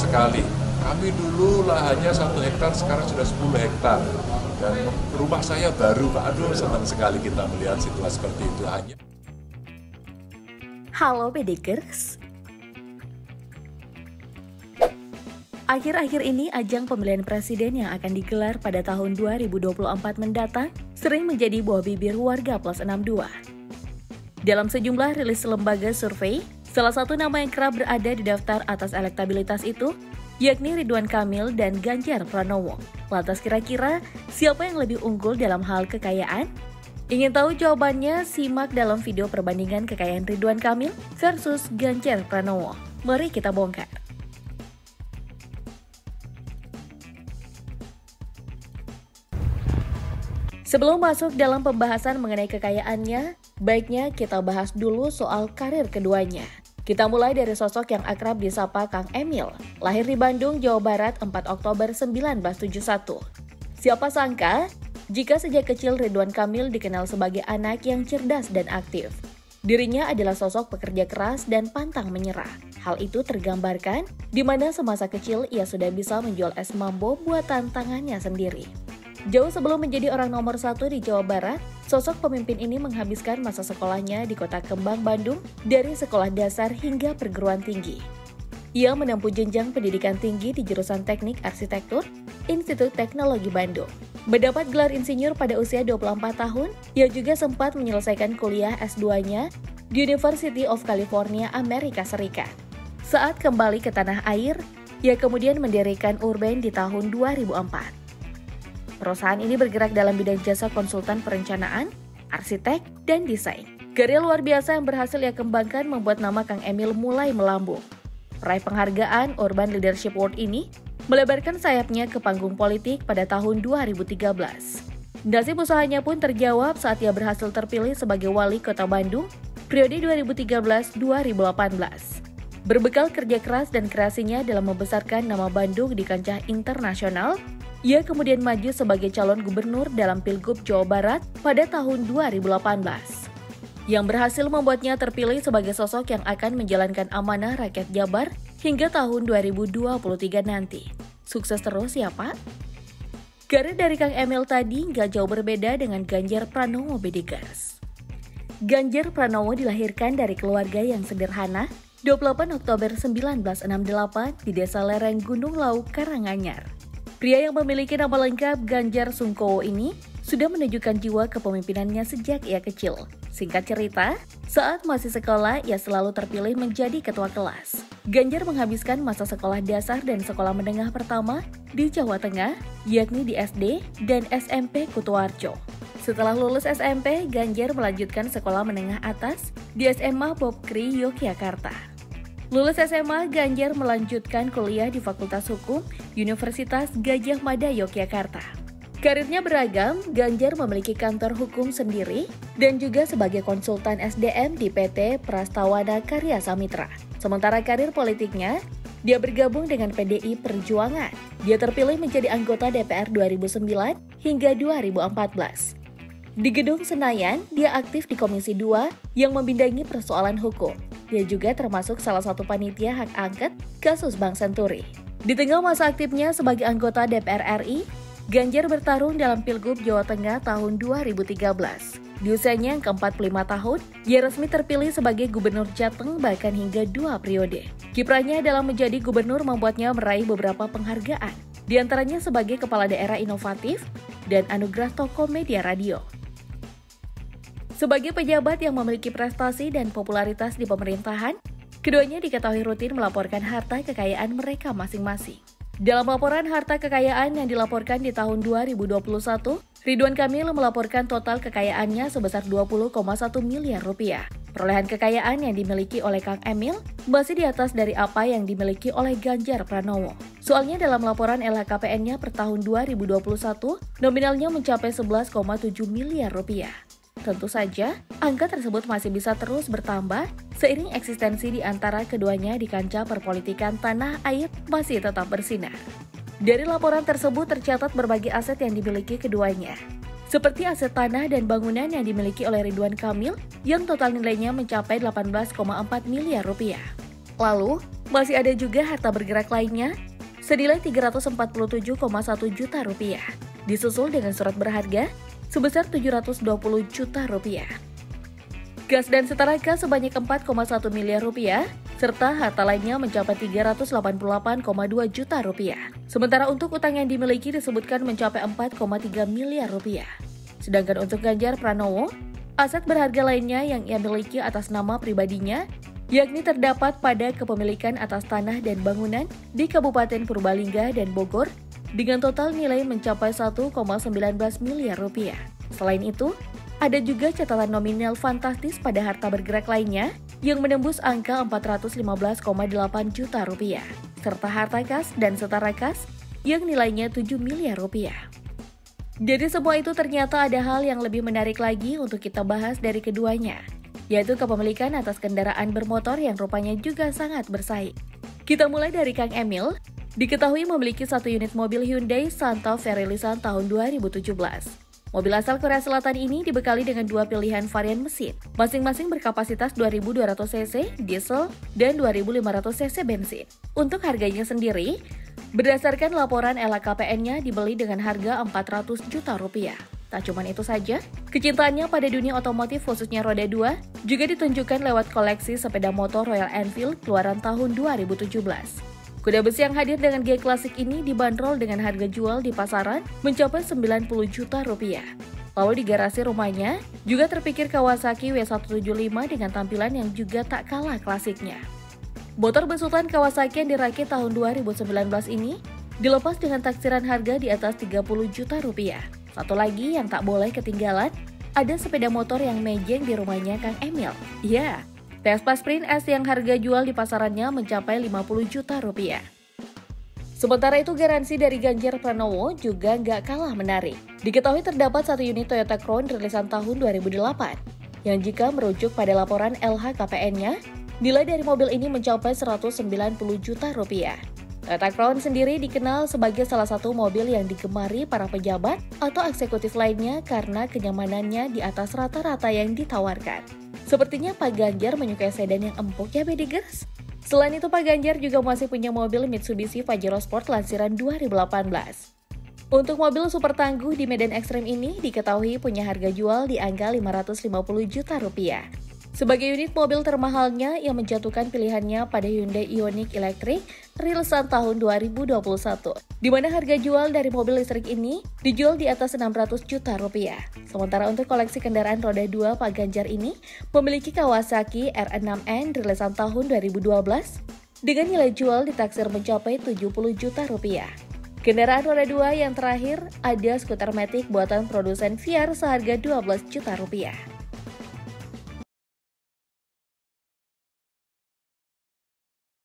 sekali. Kami dulu lahannya 1 hektar, sekarang sudah 10 hektar. Dan rumah saya baru, Pak. Aduh, senang sekali kita melihat situasi seperti itu. Halo Bedikers. Akhir-akhir ini ajang pemilihan presiden yang akan digelar pada tahun 2024 mendatang sering menjadi buah bibir warga plus 62. Dalam sejumlah rilis lembaga survei, salah satu nama yang kerap berada di daftar atas elektabilitas itu yakni Ridwan Kamil dan Ganjar Pranowo. Lantas kira-kira siapa yang lebih unggul dalam hal kekayaan? Ingin tahu jawabannya? Simak dalam video perbandingan kekayaan Ridwan Kamil versus Ganjar Pranowo. Mari kita bongkar. Sebelum masuk dalam pembahasan mengenai kekayaannya, baiknya kita bahas dulu soal karir keduanya. Kita mulai dari sosok yang akrab disapa Kang Emil, lahir di Bandung, Jawa Barat 4 Oktober 1971. Siapa sangka, jika sejak kecil Ridwan Kamil dikenal sebagai anak yang cerdas dan aktif. Dirinya adalah sosok pekerja keras dan pantang menyerah. Hal itu tergambarkan di mana semasa kecil ia sudah bisa menjual es mambo buatan tangannya sendiri. Jauh sebelum menjadi orang nomor 1 di Jawa Barat, sosok pemimpin ini menghabiskan masa sekolahnya di Kota Kembang, Bandung, dari sekolah dasar hingga perguruan tinggi. Ia menempuh jenjang pendidikan tinggi di jurusan Teknik Arsitektur, Institut Teknologi Bandung. Mendapat gelar insinyur pada usia 24 tahun, ia juga sempat menyelesaikan kuliah S2-nya di University of California, Amerika Serikat. Saat kembali ke tanah air, ia kemudian mendirikan Urban di tahun 2004. Perusahaan ini bergerak dalam bidang jasa konsultan perencanaan, arsitek, dan desain. Karya luar biasa yang berhasil ia kembangkan membuat nama Kang Emil mulai melambung. Peraih penghargaan Urban Leadership Award ini melebarkan sayapnya ke panggung politik pada tahun 2013. Nasib usahanya pun terjawab saat ia berhasil terpilih sebagai wali kota Bandung periode 2013-2018. Berbekal kerja keras dan kreasinya dalam membesarkan nama Bandung di kancah internasional, ia kemudian maju sebagai calon gubernur dalam Pilgub Jawa Barat pada tahun 2018, yang berhasil membuatnya terpilih sebagai sosok yang akan menjalankan amanah rakyat Jabar hingga tahun 2023 nanti. Sukses terus ya Pak! Karir dari Kang Emil tadi nggak jauh berbeda dengan Ganjar Pranowo Bedikers. Ganjar Pranowo dilahirkan dari keluarga yang sederhana 28 Oktober 1968 di Desa Lereng Gunung Lawu, Karanganyar. Pria yang memiliki nama lengkap Ganjar Sungkowo ini sudah menunjukkan jiwa kepemimpinannya sejak ia kecil. Singkat cerita, saat masih sekolah, ia selalu terpilih menjadi ketua kelas. Ganjar menghabiskan masa sekolah dasar dan sekolah menengah pertama di Jawa Tengah, yakni di SD dan SMP Kutoarjo. Setelah lulus SMP, Ganjar melanjutkan sekolah menengah atas di SMA Bob Kri, Yogyakarta. Lulus SMA, Ganjar melanjutkan kuliah di Fakultas Hukum Universitas Gadjah Mada, Yogyakarta. Karirnya beragam, Ganjar memiliki kantor hukum sendiri dan juga sebagai konsultan SDM di PT Prastawana Karya Samitra. Sementara karir politiknya, dia bergabung dengan PDI Perjuangan. Dia terpilih menjadi anggota DPR 2009 hingga 2014. Di Gedung Senayan, dia aktif di Komisi 2 yang membidangi persoalan hukum. Dia juga termasuk salah satu panitia hak angket kasus Bank Senturi. Di tengah masa aktifnya sebagai anggota DPR RI, Ganjar bertarung dalam Pilgub Jawa Tengah tahun 2013. Di usianya yang ke-45 tahun, ia resmi terpilih sebagai Gubernur Jateng bahkan hingga 2 periode. Kiprahnya dalam menjadi gubernur membuatnya meraih beberapa penghargaan, di antaranya sebagai Kepala Daerah Inovatif dan Anugerah Tokoh Media Radio. Sebagai pejabat yang memiliki prestasi dan popularitas di pemerintahan, keduanya diketahui rutin melaporkan harta kekayaan mereka masing-masing. Dalam laporan harta kekayaan yang dilaporkan di tahun 2021, Ridwan Kamil melaporkan total kekayaannya sebesar 20,1 miliar rupiah. Perolehan kekayaan yang dimiliki oleh Kang Emil masih di atas dari apa yang dimiliki oleh Ganjar Pranowo. Soalnya dalam laporan LHKPN-nya per tahun 2021, nominalnya mencapai 11,7 miliar rupiah. Tentu saja, angka tersebut masih bisa terus bertambah seiring eksistensi di antara keduanya di kancah perpolitikan tanah air masih tetap bersinar. Dari laporan tersebut tercatat berbagai aset yang dimiliki keduanya, seperti aset tanah dan bangunan yang dimiliki oleh Ridwan Kamil yang total nilainya mencapai 18,4 miliar rupiah. Lalu, Masih ada juga harta bergerak lainnya senilai 347,1 juta rupiah, disusul dengan surat berharga sebesar 720 juta rupiah. Gas dan setara gas sebanyak 4,1 miliar rupiah, serta harta lainnya mencapai 388,2 juta rupiah. Sementara untuk utang yang dimiliki disebutkan mencapai 4,3 miliar rupiah. Sedangkan untuk Ganjar Pranowo, aset berharga lainnya yang ia miliki atas nama pribadinya, yakni terdapat pada kepemilikan atas tanah dan bangunan di Kabupaten Purbalingga dan Bogor, dengan total nilai mencapai 1,19 miliar rupiah. Selain itu, ada juga catatan nominal fantastis pada harta bergerak lainnya yang menembus angka 415,8 juta rupiah, serta harta kas dan setara kas yang nilainya 7 miliar rupiah. Dari semua itu ternyata ada hal yang lebih menarik lagi untuk kita bahas dari keduanya, yaitu kepemilikan atas kendaraan bermotor yang rupanya juga sangat bersaing. Kita mulai dari Kang Emil, diketahui memiliki satu unit mobil Hyundai Santa Fe rilisan tahun 2017. Mobil asal Korea Selatan ini dibekali dengan dua pilihan varian mesin, masing-masing berkapasitas 2.200 cc diesel dan 2.500 cc bensin. Untuk harganya sendiri, berdasarkan laporan LHKPN-nya dibeli dengan harga 400 juta rupiah. Tak cuma itu saja, kecintaannya pada dunia otomotif khususnya roda 2 juga ditunjukkan lewat koleksi sepeda motor Royal Enfield keluaran tahun 2017. Kuda besi yang hadir dengan gaya klasik ini dibanderol dengan harga jual di pasaran mencapai 90 juta rupiah. Lalu di garasi rumahnya juga terpikir Kawasaki W175 dengan tampilan yang juga tak kalah klasiknya. Motor besutan Kawasaki yang dirakit tahun 2019 ini dilepas dengan taksiran harga di atas 30 juta rupiah. Satu lagi yang tak boleh ketinggalan, ada sepeda motor yang mejeng di rumahnya Kang Emil. Ya, Vespa Sprint S yang harga jual di pasarannya mencapai 50 juta rupiah. Sementara itu garansi dari Ganjar Pranowo juga nggak kalah menarik. Diketahui terdapat satu unit Toyota Crown rilisan tahun 2008, yang jika merujuk pada laporan LHKPN-nya, nilai dari mobil ini mencapai 190 juta rupiah. Toyota Crown sendiri dikenal sebagai salah satu mobil yang digemari para pejabat atau eksekutif lainnya karena kenyamanannya di atas rata-rata yang ditawarkan. Sepertinya Pak Ganjar menyukai sedan yang empuk ya Bedigers. Selain itu Pak Ganjar juga masih punya mobil Mitsubishi Pajero Sport lansiran 2018. Untuk mobil super tangguh di medan ekstrem ini diketahui punya harga jual di angka 550 juta rupiah. Sebagai unit mobil termahalnya yang menjatuhkan pilihannya pada Hyundai Ioniq Electric rilisan tahun 2021, di mana harga jual dari mobil listrik ini dijual di atas 600 juta rupiah. Sementara untuk koleksi kendaraan roda 2 Pak Ganjar ini memiliki Kawasaki R6N rilisan tahun 2012 dengan nilai jual ditaksir mencapai 70 juta rupiah. Kendaraan roda 2 yang terakhir ada skuter Matic buatan produsen Fiat seharga 12 juta rupiah.